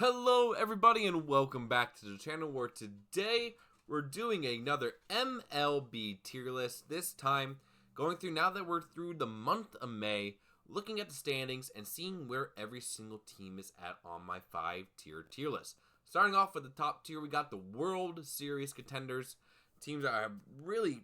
Hello everybody and welcome back to the channel where today we're doing another MLB tier list. This time going through, now that we're through the month of May, looking at the standings and seeing where every single team is at on my 5-tier tier list. Starting off with the top tier, we got the World Series contenders, teams that have really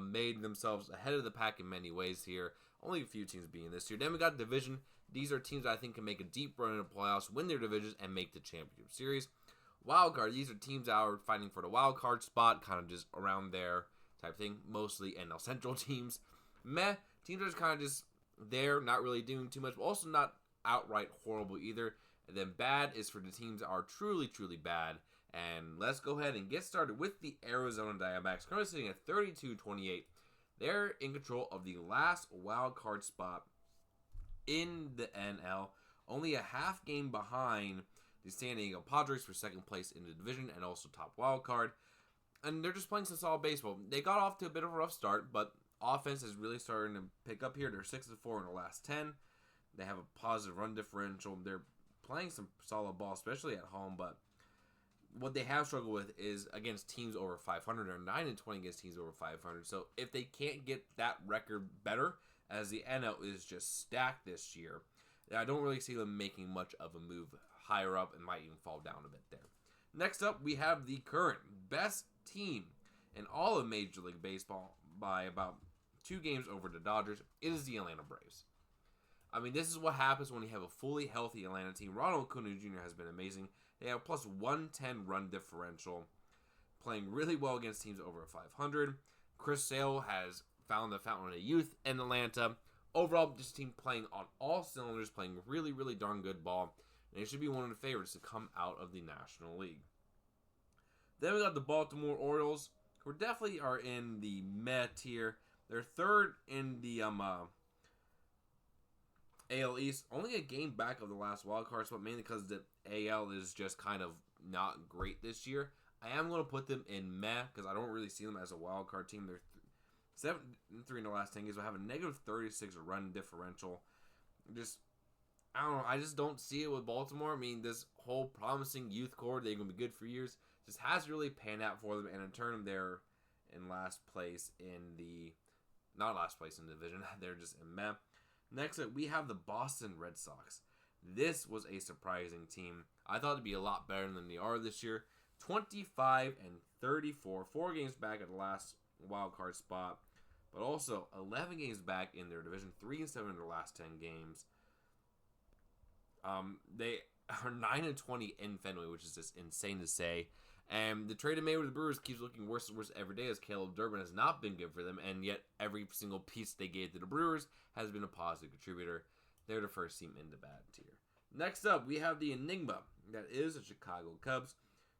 made themselves ahead of the pack in many ways here. Only a few teams being this year. Then we got division. These are teams that I think can make a deep run in the playoffs, win their divisions, and make the championship series. Wild card. These are teams that are fighting for the wild card spot, kind of just around there type thing. Mostly NL Central teams. Meh. Teams are just kind of just there, not really doing too much, but also not outright horrible either. And then bad is for the teams that are truly, truly bad. And let's go ahead and get started with the Arizona Diamondbacks. Currently sitting at 32-28. They're in control of the last wild card spot in the NL. Only a half game behind the San Diego Padres for second place in the division and also top wild card. And they're just playing some solid baseball. They got off to a bit of a rough start, but offense is really starting to pick up here. They're 6-4 in the last 10. They have a positive run differential. They're playing some solid ball, especially at home, but what they have struggled with is against teams over 500. They're 9-20 against teams over 500. So if they can't get that record better, as the NL is just stacked this year, I don't really see them making much of a move higher up and might even fall down a bit there. Next up, we have the current best team in all of Major League Baseball by about 2 games over the Dodgers. It is the Atlanta Braves. I mean, this is what happens when you have a fully healthy Atlanta team. Ronald Acuna Jr. has been amazing. They have a plus 110 run differential, playing really well against teams over 500. Chris Sale has found the fountain of youth in Atlanta. Overall, this team playing on all cylinders, playing really, really darn good ball. And they should be one of the favorites to come out of the National League. Then we got the Baltimore Orioles, who definitely are in the meh tier. They're third in the AL East, only a game back of the last wild card spot, mainly because the AL is just kind of not great this year. I am going to put them in meh because I don't really see them as a wild card team. They're 7-3 in the last 10 games, but have a negative 36 run differential. I don't know. I just don't see it with Baltimore. I mean, this whole promising youth core, they're going to be good for years, just hasn't really panned out for them. And in turn, they're in last place in the, not last place in the division. They're just in meh. Next up, we have the Boston Red Sox. This was a surprising team. I thought it'd be a lot better than they are this year. 25-34, 4 games back at the last wild card spot, but also 11 games back in their division, 3-7 in their last 10 games. They are 9-20 in Fenway, which is just insane to say. And the trade they made with the Brewers keeps looking worse and worse every day, as Caleb Durbin has not been good for them, and yet every single piece they gave to the Brewers has been a positive contributor. They're the first team in the bad tier. Next up, we have the Enigma that is the Chicago Cubs,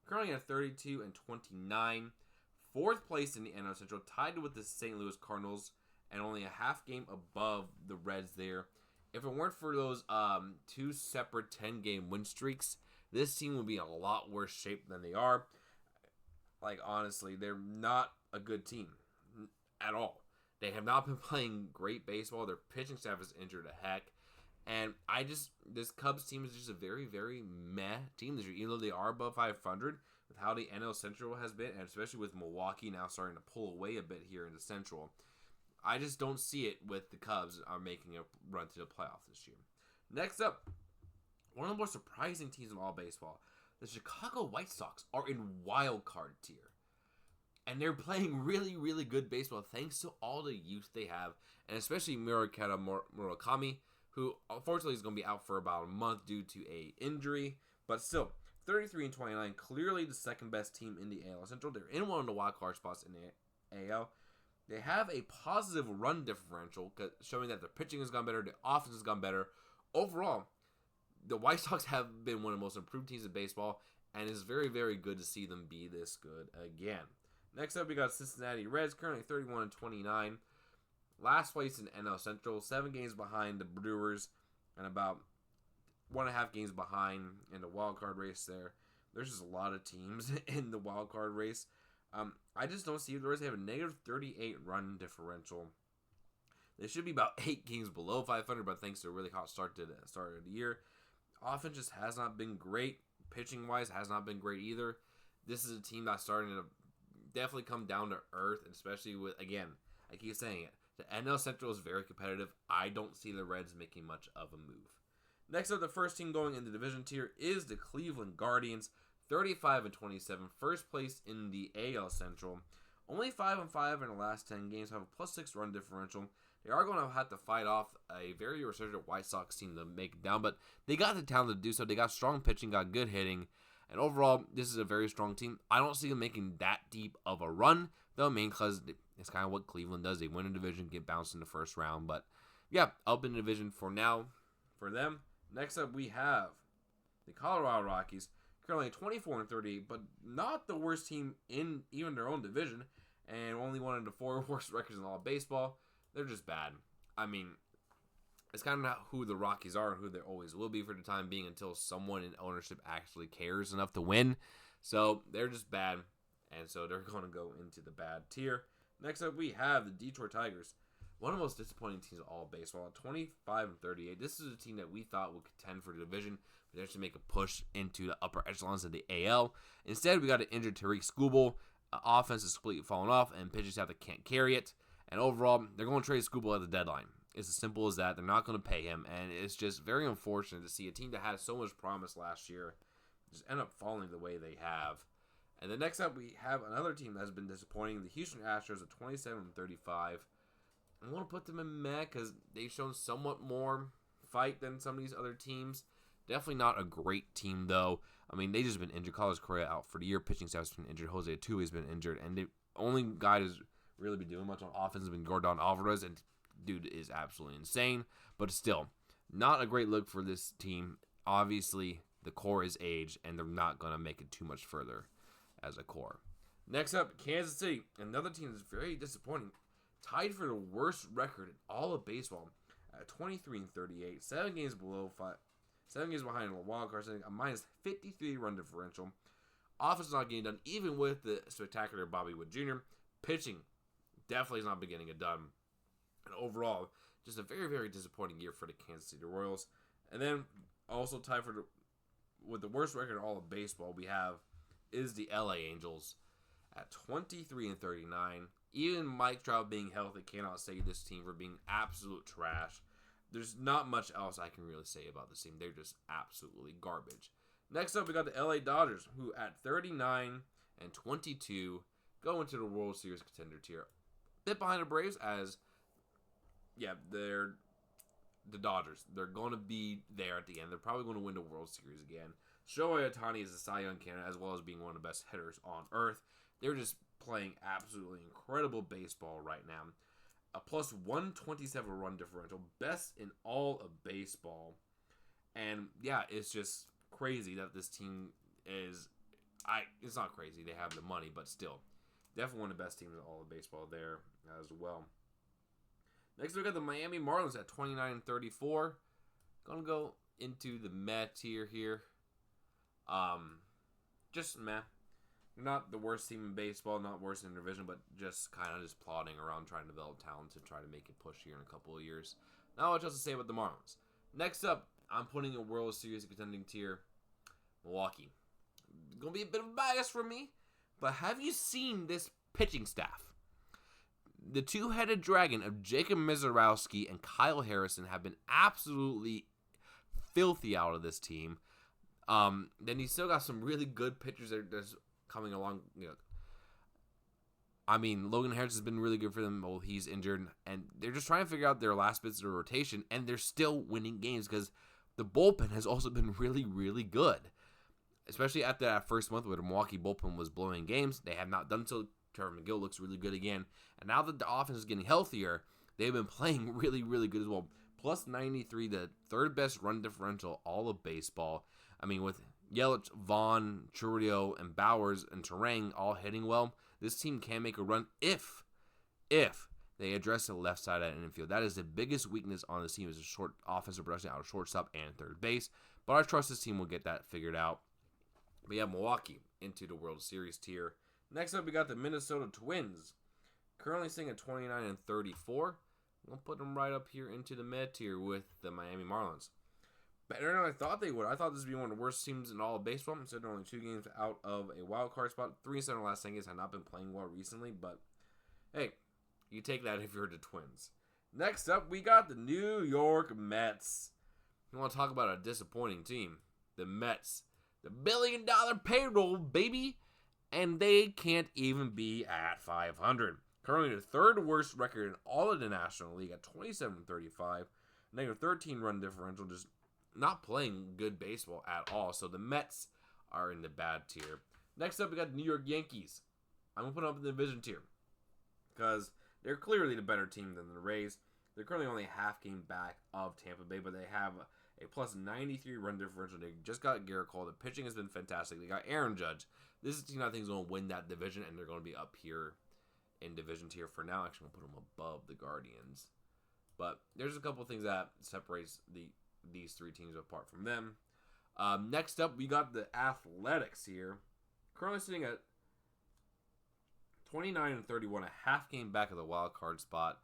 currently at 32-29, fourth place in the NL Central, tied with the St. Louis Cardinals, and only a half game above the Reds there. If it weren't for those 2 separate 10-game win streaks, this team would be in a lot worse shape than they are. Like, honestly, they're not a good team at all. They have not been playing great baseball. Their pitching staff is injured to heck. And this Cubs team is just a very, very meh team this year. Even though they are above 500, with how the NL Central has been, and especially with Milwaukee now starting to pull away a bit here in the Central, I just don't see it with the Cubs are making a run to the playoffs this year. Next up, one of the more surprising teams in all baseball, the Chicago White Sox are in wild card tier. And they're playing really, really good baseball thanks to all the youth they have, and especially Murakami, who unfortunately is going to be out for about a month due to a injury. But still, 33-29, clearly the second best team in the AL Central. They're in one of the wild card spots in the AL. They have a positive run differential, showing that their pitching has gone better, the offense has gone better. Overall, the White Sox have been one of the most improved teams in baseball, and it's very, very good to see them be this good again. Next up, we got Cincinnati Reds, currently 31-29. Last place in NL Central, 7 games behind the Brewers, and about 1.5 games behind in the wild card race there. There's just a lot of teams in the wild card race. I just don't see the Reds have a negative 38 run differential. They should be about 8 games below 500, but thanks to a really hot start of the year. Offense just has not been great. Pitching-wise has not been great either. This is a team that's starting to definitely come down to earth, especially with, again, I keep saying it, the NL Central is very competitive. I don't see the Reds making much of a move. Next up, the first team going in the division tier is the Cleveland Guardians, 35-27, first place in the AL Central. Only 5-5 in the last 10 games, have a +6 run differential. They are going to have to fight off a very resurgent White Sox team to make it down, but they got the talent to do so. They got strong pitching, got good hitting, and overall, this is a very strong team. I don't see them making that deep of a run, though, because it's kind of what Cleveland does. They win a division, get bounced in the first round, but yeah, up in the division for now for them. Next up, we have the Colorado Rockies, currently 24-38, but not the worst team in even their own division, and only one of the 4 worst records in all of baseball. They're just bad. I mean, it's kind of not who the Rockies are and who they always will be for the time being until someone in ownership actually cares enough to win. So they're just bad, and so they're going to go into the bad tier. Next up, we have the Detroit Tigers, one of the most disappointing teams of all of baseball, 25-38. This is a team that we thought would contend for the division, potentially make a push into the upper echelons of the AL. Instead, we got an injured Tariq Skubal. Offense is completely falling off, and pitchers have to can't carry it. And overall, they're going to trade Skubal at the deadline. It's as simple as that. They're not going to pay him, and it's just very unfortunate to see a team that had so much promise last year just end up falling the way they have. And then next up, we have another team that has been disappointing, the Houston Astros at 27-35. I want to put them in meh because they've shown somewhat more fight than some of these other teams. Definitely not a great team, though. I mean, they just been injured. Carlos Correa out for the year. Pitching staff's been injured. Jose Altuve has been injured. And the only guy that's really been doing much on offense has been Gordon Alvarez. And dude is absolutely insane. But still, not a great look for this team. Obviously, the core is aged, and they're not going to make it too much further as a core. Next up, Kansas City. Another team that's very disappointing. Tied for the worst record in all of baseball at 23-38. 7 games below 5. 7 games behind the wild card, setting a -53 run differential. Offense is not getting done, even with the spectacular Bobby Wood Jr. Pitching definitely is not been getting it done. And overall, just a very, very disappointing year for the Kansas City Royals. And then also tied for with the worst record in all of baseball we have is the LA Angels at 23-39. Even Mike Trout being healthy cannot save this team for being absolute trash. There's not much else I can really say about this team. They're just absolutely garbage. Next up, we got the LA Dodgers, who at 39-22 go into the World Series contender tier. Bit behind the Braves as, yeah, they're the Dodgers. They're going to be there at the end. They're probably going to win the World Series again. Shohei Ohtani is a Cy Young candidate as well as being one of the best hitters on earth. They're just playing absolutely incredible baseball right now. A +127 run differential, best in all of baseball. And yeah, it's just crazy that this team is, it's not crazy, they have the money, but still, definitely one of the best teams in all of baseball there as well. Next we got the Miami Marlins at 29-34. Gonna go into the meh tier here. Just meh. Not the worst team in baseball, not worst in the division, but just kind of just plodding around trying to develop talent to try to make it push here in a couple of years. Not much else to say about the Marlins. Next up, I'm putting a World Series contending tier, Milwaukee. Gonna be a bit of a bias for me, but have you seen this pitching staff? The two-headed dragon of Jacob Misiorowski and Kyle Harrison have been absolutely filthy out of this team. Then you still got some really good pitchers that's coming along. You know, I mean, Logan Harris has been really good for them. Well, he's injured, and they're just trying to figure out their last bits of the rotation, and they're still winning games because the bullpen has also been really, really good. Especially after that first month where the Milwaukee bullpen was blowing games. They have not done so. Trevor McGill looks really good again. And now that the offense is getting healthier, they've been playing really, really good as well. +93, the third best run differential all of baseball. I mean, with Yelich, Vaughn, Chourio, and Bowers and Terang all hitting well, this team can make a run if they address the left side at infield. That is the biggest weakness on this team is a short offensive production out of shortstop and third base. But I trust this team will get that figured out. We have Milwaukee into the World Series tier. Next up, we got the Minnesota Twins, currently sitting at 29-34. We'll put them right up here into the mid tier with the Miami Marlins. better than I thought they would. I thought this would be one of the worst teams in all of baseball. Instead, they're only 2 games out of a wild card spot. 3-7 in the last 10 games have not been playing well recently, but hey, you take that if you're the Twins. Next up, we got the New York Mets. You want to talk about a disappointing team? The Mets. The billion-dollar payroll, baby. And they can't even be at 500. Currently the third worst record in all of the National League at 27-35. Negative 13 run differential, just not playing good baseball at all. So the Mets are in the bad tier. Next up, we got the New York Yankees. I'm going to put them up in the division tier because they're clearly the better team than the Rays. They're currently only a half game back of Tampa Bay, but they have a plus 93 run differential. They just got Garrett Cole. The pitching has been fantastic. They got Aaron Judge. This is a team I think is going to win that division, and they're going to be up here in division tier for now. Actually, I'm going to put them above the Guardians. But there's a couple things that separates these 3 teams apart from them. Next up, we got the Athletics here. Currently sitting at 29-31, a half game back of the wild card spot.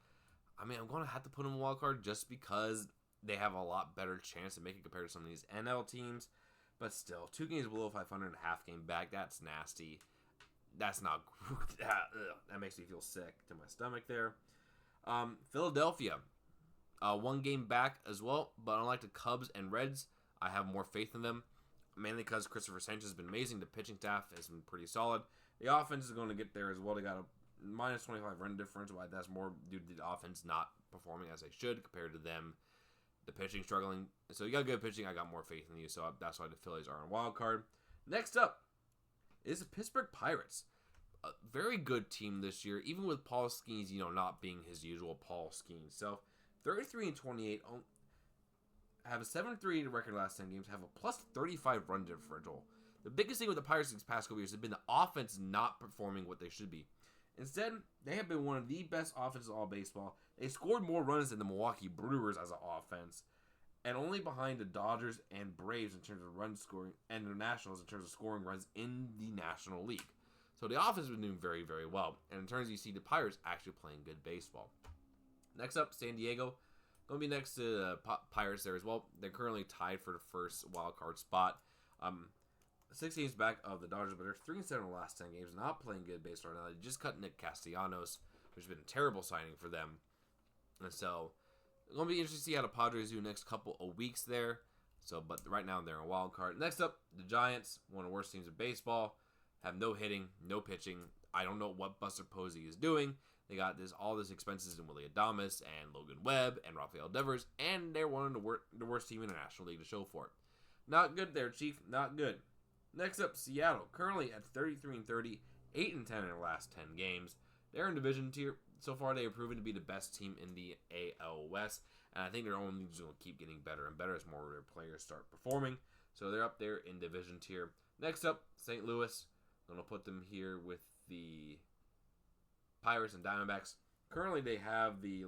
I mean, I'm going to have to put them in wild card just because they have a lot better chance of making compared to some of these NL teams. But still, 2 games below 500 and a half game back, that's nasty. That's not good. That makes me feel sick to my stomach there. Philadelphia. 1 game back as well, but unlike the Cubs and Reds, I have more faith in them, mainly because Christopher Sanchez has been amazing. The pitching staff has been pretty solid. The offense is going to get there as well. They got a minus 25 run difference. Why that's more due to the offense not performing as they should compared to them. The pitching struggling. So you got good pitching. I got more faith in you. So that's why the Phillies are on wild card. Next up is the Pittsburgh Pirates. A very good team this year, even with Paul Skeens, not being his usual Paul Skeens self. 33-28, have a 7-3 record last 10 games, have a plus 35 run differential. The biggest thing with the Pirates these past couple years has been the offense not performing what they should be. Instead, they have been one of the best offenses in all baseball. They scored more runs than the Milwaukee Brewers as an offense, and only behind the Dodgers and Braves in terms of run scoring, and the Nationals in terms of scoring runs in the National League. So the offense has been doing very, very well. And in terms, you see the Pirates actually playing good baseball. Next up, San Diego. Going to be next to the Pirates there as well. They're currently tied for the first wild card spot. 6 games back of the Dodgers, but they're 3-7 in the last 10 games. Not playing good baseball right now. They just cut Nick Castellanos, which has been a terrible signing for them. And so, it's going to be interesting to see how the Padres do next couple of weeks there. So, but right now they're in a wild card. Next up, the Giants, one of the worst teams in baseball. Have no hitting, no pitching. I don't know what Buster Posey is doing. They got all this expenses in Willie Adames and Logan Webb and Rafael Devers, and they're one of the worst team in the National League to show for it. Not good there, Chief. Not good. Next up, Seattle, currently at 33-30, 8-10 in their last 10 games. They're in division tier. So far, they have proven to be the best team in the AL West, and I think they're only just going to keep getting better and better as more of their players start performing. So they're up there in division tier. Next up, St. Louis. I'm going to put them here with the Pirates and Diamondbacks. Currently, they have the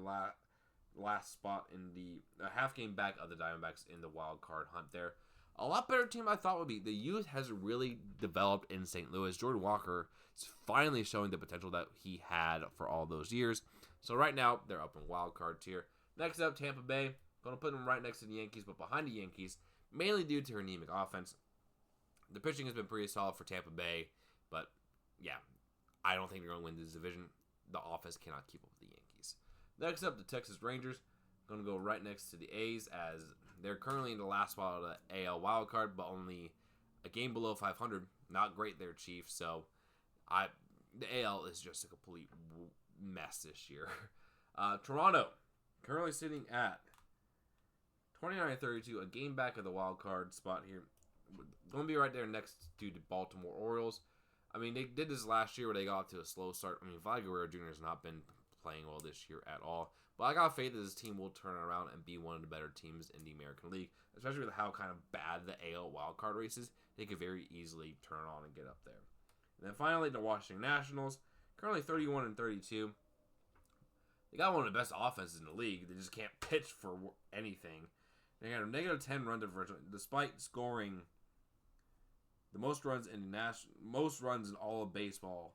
last spot in the half game back of the Diamondbacks in the wild card hunt there. A lot better team I thought would be. The youth has really developed in St. Louis. Jordan Walker is finally showing the potential that he had for all those years. So right now, they're up in wild card tier. Next up, Tampa Bay. Going to put them right next to the Yankees, but behind the Yankees, mainly due to her anemic offense. The pitching has been pretty solid for Tampa Bay, but yeah, I don't think they're going to win this division. The offense cannot keep up with the Yankees. Next up, the Texas Rangers. Going to go right next to the A's as they're currently in the last spot of the AL wildcard, but only a game below 500. Not great there, Chief. So the AL is just a complete mess this year. Toronto, currently sitting at 29-32, a game back of the wild card spot here. Going to be right there next to the Baltimore Orioles. I mean, they did this last year where they got off to a slow start. I mean, Vlad Guerrero Jr. has not been playing well this year at all. But I got faith that this team will turn around and be one of the better teams in the American League, especially with how kind of bad the AL wildcard race is. They could very easily turn on and get up there. And then finally, the Washington Nationals, currently 31-32. They got one of the best offenses in the league. They just can't pitch for anything. They got a negative 10 run differential, despite scoring the most runs in all of baseball,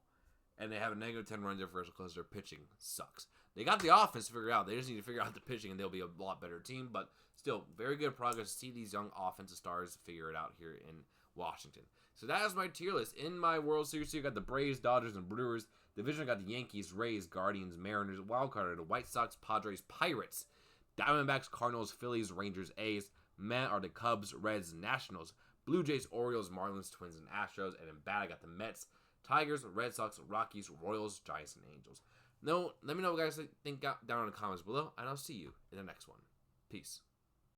and they have a negative 10 run differential because their pitching sucks. They got the offense figured out. They just need to figure out the pitching, and they'll be a lot better team. But still, very good progress to see these young offensive stars figure it out here in Washington. So that is my tier list. In my World Series, you got the Braves, Dodgers, and Brewers. Division, I got the Yankees, Rays, Guardians, Mariners. Wildcard, the White Sox, Padres, Pirates, Diamondbacks, Cardinals, Phillies, Rangers, A's. Men are the Cubs, Reds, Nationals, Blue Jays, Orioles, Marlins, Twins, and Astros. And in bad, I got the Mets, Tigers, Red Sox, Rockies, Royals, Giants, and Angels. Let me know what you guys think down in the comments below, and I'll see you in the next one. Peace.